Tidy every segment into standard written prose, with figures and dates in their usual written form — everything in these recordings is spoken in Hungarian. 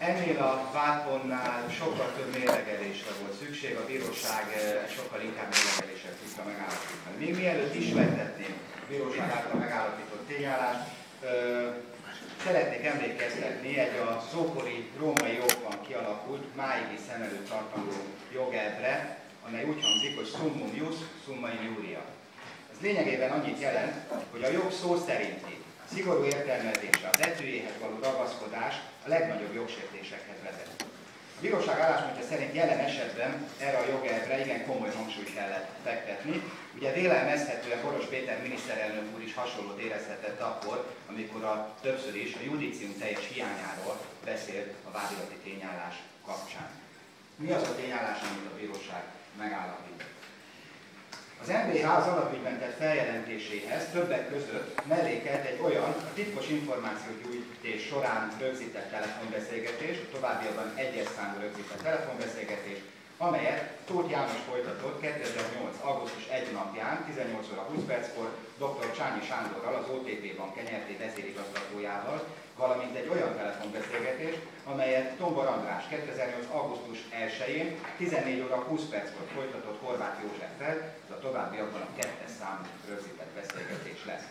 Ennél a vádpontnál sokkal több mérlegelésre volt szükség, a bíróság sokkal inkább mérlegeléssel tudta megállapítani. Még mielőtt ismertetném a bíróság által megállapított tényállást, szeretnék emlékeztetni egy az ókori római jogban kialakult, máig is szem előtt tartandó jogelvre, amely úgy hangzik, hogy summum ius, summa injuria. Ez lényegében annyit jelent, hogy a jog szó szerinti szigorú értelmezése, az etőjéhez való ragaszkodás a legnagyobb jogsértésekhez vezet. A bíróság álláspontja szerint jelen esetben erre a jogelvre igen komoly hangsúlyt kellett fektetni. Ugye vélelmezhetően Boros Péter miniszterelnök úr is hasonlót érezhetett akkor, amikor többször is a judicium teljes hiányáról beszélt a vádilati tényállás kapcsán. Mi az a tényállás, amit a bíróság megállapít? Az MBH az alapügyben tett feljelentéséhez többek között mellékelt egy olyan a titkos információgyűjtés során rögzített telefonbeszélgetés, továbbiakban egyes számú rögzített telefonbeszélgetés, amelyet Tóth János folytatott 2008. augusztus 1 napján, 18 óra 20 perckor dr. Csányi Sándorral, az OTP Bank Nyrt. Vezérigazgatójával, valamint egy olyan telefonbeszélgetés, amelyet Tombor András 2008. augusztus 1-én 14 óra 20 perckor folytatott Horváth Józseffel, ez a továbbiakban a 2. számú rögzített beszélgetés lesz.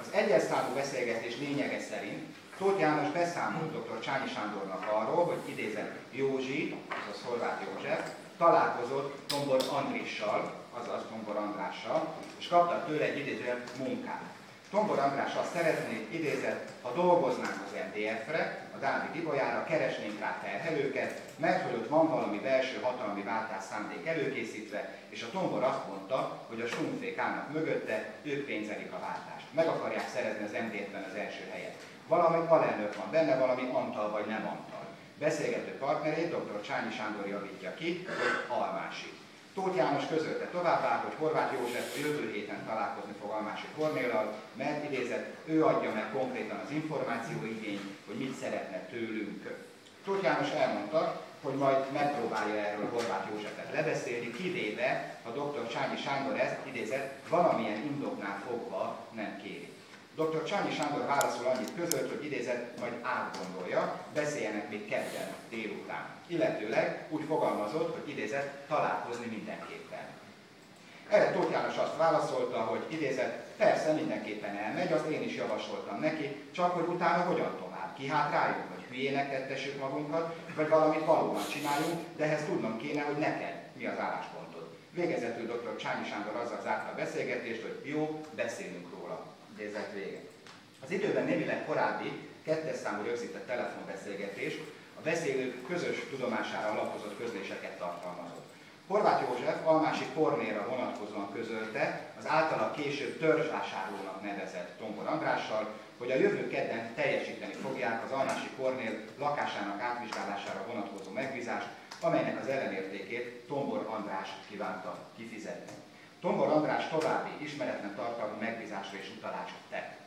Az 1. számú beszélgetés lényege szerint Tóth János beszámolt dr. Csányi Sándornak arról, hogy idézem Józsi, azaz Horváth József, találkozott Tombor Andrissal, azaz Tombor Andrással, és kapta tőle egy idézően munkát. Tombor András azt szeretné, idézett, ha dolgoznánk az MDF-re, a Dávid Ibolyára, keresnénk rá terhelőket, mert fölött van valami belső hatalmi váltás szándék előkészítve, és a Tombor azt mondta, hogy a Stumfék állnak mögötte, ők pénzelik a váltást. Meg akarják szerezni az MDF-ben az első helyet. Valami alelnök van benne, valami Antal vagy nem Antal. Beszélgető partnerét dr. Csányi Sándor javítja ki, hogy Almási. Tóth János közölte továbbá, hogy Horváth József a jövő héten találkozni fog Almási Kornéllal, mert idézett, ő adja meg konkrétan az információigényt, hogy mit szeretne tőlünk. Tóth János elmondta, hogy majd megpróbálja erről Horváth Józsefet lebeszélni, kivéve, ha dr. Csányi Sándor ezt idézett, valamilyen indoknál fogva nem kéri. Dr. Csányi Sándor válaszol annyit közölt, hogy idézett, majd átgondolja, beszéljenek még kedden délután. Illetőleg úgy fogalmazott, hogy idézett, találkozni mindenképpen. Erre Tóth János azt válaszolta, hogy idézett, persze mindenképpen elmegy, azt én is javasoltam neki, csak hogy utána hogyan tovább, kihátráljunk, vagy hülyének tettessük magunkat, vagy valamit valóban csináljunk, de ehhez tudnom kéne, hogy neked mi az álláspontod. Végezetül dr. Csányi Sándor azzal zárta a beszélgetést, hogy jó, beszélünk róla. Idézet vége. Az időben némileg korábbi 2. számú rögzített telefonbeszélgetés a beszélők közös tudomására alapozott közléseket tartalmazott. Horváth József Almási Kornélra vonatkozóan közölte az általa később törzsvásárlónak nevezett Tombor Andrással, hogy a jövő kedden teljesíteni fogják az Almási Kornél lakásának átvizsgálására vonatkozó megbízást, amelynek az ellenértékét Tombor András kívánta kifizetni. Tombor András további ismeretlen tartalmi megbízásra is utalást tett.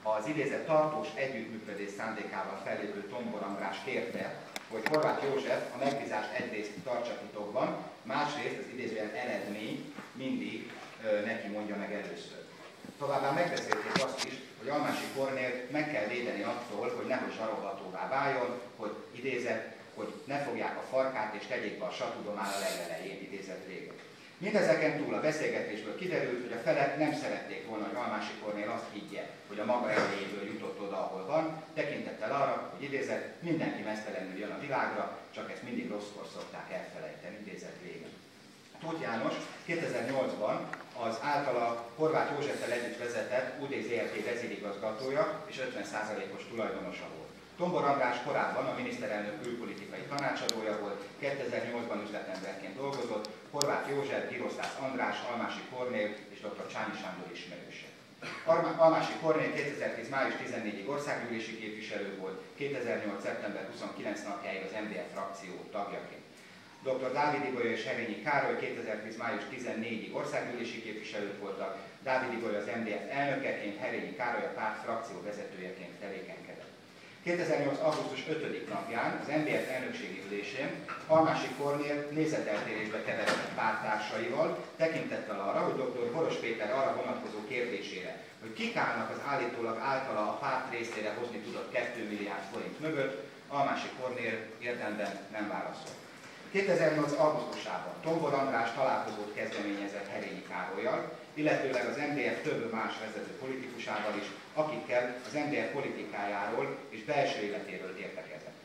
Az idézett tartós együttműködés szándékával fellépő Tombor András kérte, hogy Horváth József a megbízást egyrészt tartsa titokban, másrészt az idézőjel eredmény mindig neki mondja meg először. Továbbá megbeszélték azt is, hogy Almási Kornélt meg kell védeni attól, hogy nehogy zsarolhatóvá váljon, hogy idézett, hogy ne fogják a farkát és tegyék be a satudomál a legelején, idézett vége. Mindezeken túl a beszélgetésből kiderült, hogy a felek nem szerették volna, hogy Almási Kornél azt higgye, hogy a maga erejéből jutott oda, ahol van, tekintettel arra, hogy idézett, mindenki meztelenül jön a világra, csak ezt mindig rosszkor szokták elfelejteni, idézett vége. Tóth János 2008-ban az általa Horváth Józseffel együtt vezetett UD Zrt. Vezérigazgatója és 50%-os tulajdonosa volt. Tombor András korábban a miniszterelnök külpolitikai tanácsadója volt, 2008-ban üzletemberként dolgozott, Horváth József, Giroszász András, Almási Kornél és dr. Csányi Sándor ismerőse. Almási Kornél 2010. május 14-ig országgyűlési képviselő volt, 2008. szeptember 29 napjáig az MDF frakció tagjaként. Dr. Dávid Ibolya és Herényi Károly 2010. május 14-ig országgyűlési képviselők voltak, Dávid Ibolya az MDF elnökeként, Herényi Károly a párt frakció vezetőjeként tevékenykedett. 2008. augusztus 5. napján az MDF elnökségi ülésén Almási Kornél nézeteltérésbe keveredett párttársaival, tekintettel arra, hogy dr. Boros Péter arra vonatkozó kérdésére, hogy kik állnak az állítólag általa a párt részére hozni tudott 2 milliárd forint mögött, Almási Kornél érdemben nem válaszolt. 2008. augusztusában Tombor András találkozót kezdeményezett Herényi Károllyal, illetőleg az MDF több más vezető politikusával is, akikkel az MDF politikájáról és belső életéről értekezett.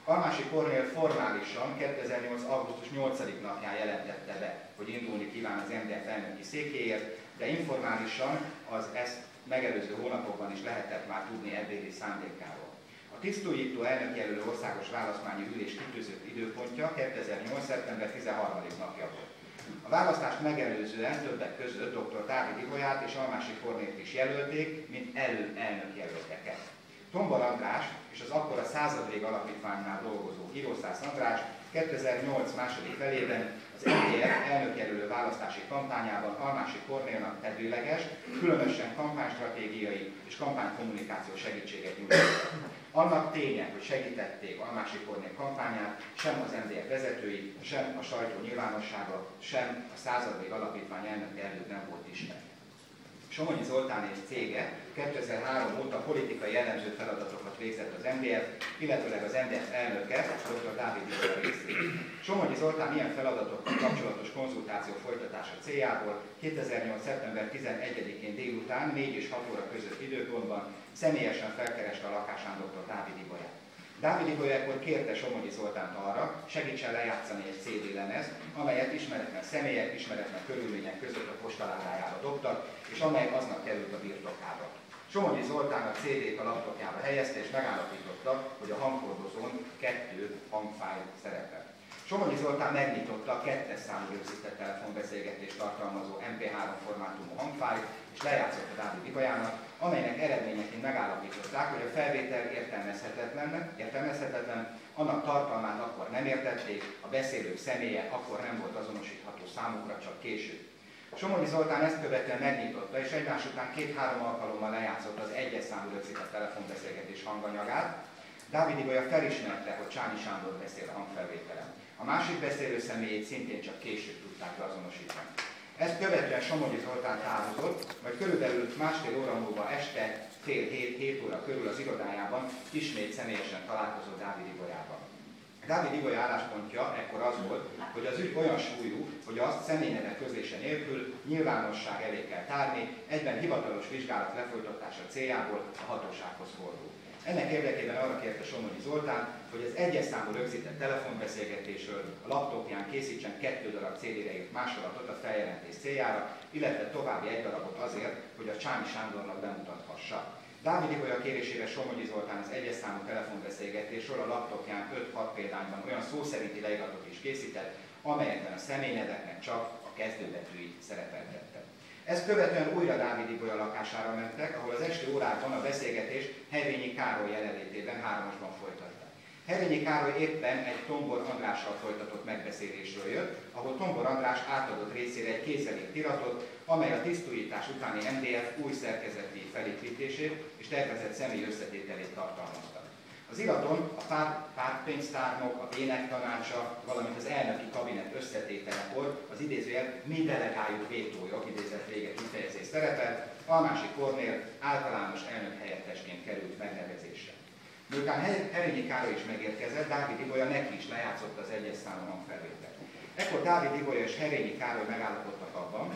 Almási Kornél formálisan 2008. augusztus 8. napján jelentette be, hogy indulni kíván az MDF elnöki székéért, de informálisan az ezt megelőző hónapokban is lehetett már tudni ebbéli szándékáról. A tisztújító elnökjelölő országos választmányi ülés kitűzött időpontja 2008. szeptember 13. napja volt. A választást megelőzően többek között dr. Dávid Ibolyát és Almási Kornélt is jelölték, mint elnökjelölteket. Tombor András és az akkor a Századvég Alapítványnál dolgozó Írószász András 2008 második felében az MDF elnökjelölő választási kampányában Almási Kornélnak tevőleges, különösen kampánystratégiai és kampánykommunikációs segítséget nyújtottak. Annak ténye, hogy segítették Almási Kornél kampányát, sem az MDF vezetői, sem a sajtó nyilvánossága, sem a Századvég Alapítvány elnöke előtt nem volt ismert. Somogyi Zoltán és cége 2003 óta politikai jellemző feladatokat végzett az MDF, illetőleg az MDF elnöke, dr. Dávid Ibolya részéről. Somogyi Zoltán ilyen feladatokkal kapcsolatos konzultáció folytatása céljából 2008. szeptember 11-én délután 4 és 6 óra között időpontban személyesen felkereste a lakásán dr. Dávid Ibolyát. Dávid Ibolya ekkor kérte Somogyi Zoltánt arra, segítsen lejátszani egy CD lemezt, amelyet ismeretlen személyek, ismeretlen körülmények között a postaládájába dobtak, és amely aznap került a birtokába. Somogyi Zoltán a CD-t a laptopjába helyezte, és megállapította, hogy a hangkordozón 2 hangfájl szerepel. Somogyi Zoltán megnyitotta a 2-es számú rögzített telefonbeszélgetést tartalmazó MP3 formátumú hangfájlt, és lejátszott a Dávid Ibolyának, amelynek eredményeként megállapították, hogy a felvétel értelmezhetetlen, annak tartalmát akkor nem értették, a beszélők személye akkor nem volt azonosítható számukra, csak később. Somogyi Zoltán ezt követően megnyitotta, és egymás után 2-3 alkalommal lejátszott az 1-es számú rögzített telefonbeszélgetés hanganyagát. Dávid Ibolya felismerte, hogy Csányi Sándor beszél a hangfelvételen. A másik beszélő személyét szintén csak később tudták azonosítani. Ezt követően Somogyi Zoltán távozott, majd körülbelül másfél óra múlva este fél 7 óra körül az irodájában ismét személyesen találkozott Dávid Ibolyával. Dávid Ibolya álláspontja ekkor az volt, hogy az ügy olyan súlyú, hogy azt személynevek közlése nélkül nyilvánosság elé kell tárni, egyben hivatalos vizsgálat lefolytatása céljából a hatósághoz fordul. Ennek érdekében arra kérte Somogyi Zoltán, hogy az 1-es számú rögzített telefonbeszélgetésről a laptopján készítsen 2 darab CD-re írt másolatot a feljelentés céljára, illetve további 1 darabot azért, hogy a Csányi Sándornak bemutathassa. Dávid Ibolya kérésére Somogyi Zoltán az 1-es számú telefonbeszélgetésről a laptopján 5-6 példányban olyan szó szerinti leíratot is készített, amelyekben a személyneveknek csak a kezdőbetűi szerepeltettek. Ezt követően újra Dávid Ibolya lakására mentek, ahol az esti órákban a beszélgetést Herényi Károly jelenlétében 3-asban folytatták. Herényi Károly éppen egy Tombor Andrással folytatott megbeszélésről jött, ahol Tombor András átadott részére egy kézzel írt iratot, amely a tisztújítás utáni MDF új szerkezeti felépítését és tervezett személy összetételét tartalmazta. Az iraton a pártpénztárnok, a énektanácsa, valamint az elnöki kabinet összetételekor az idézőjel mi delegáljuk vétójog, idézett vége kifejezés szerepel, Almási Kornél általános elnök helyettesként került megnevezésre. Miután Herényi Károly is megérkezett, Dávid Ibolya neki is lejátszott az 1-es számú hangfelvételt. Ekkor Dávid Ibolya és Herényi Károly megállapodtak abban,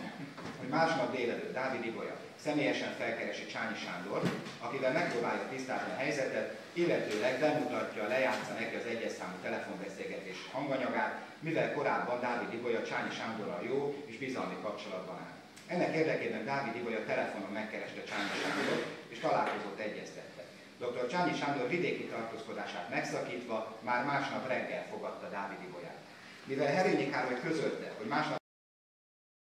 hogy másnap délelőtt Dávid Ibolya személyesen felkeresi Csányi Sándort, akivel megpróbálja tisztázni a helyzetet, illetőleg bemutatja, lejátsza neki az 1-es számú telefonbeszélgetés hanganyagát, mivel korábban Dávid Ibolya Csányi Sándorral jó és bizalmi kapcsolatban áll. Ennek érdekében Dávid Ibolya telefonon megkereste Csányi Sándort, és találkozott, egyeztettek. Dr. Csányi Sándor vidéki tartózkodását megszakítva már másnap reggel fogadta Dávid Ibolyát. Mivel Herényi Károly közölte, hogy másnap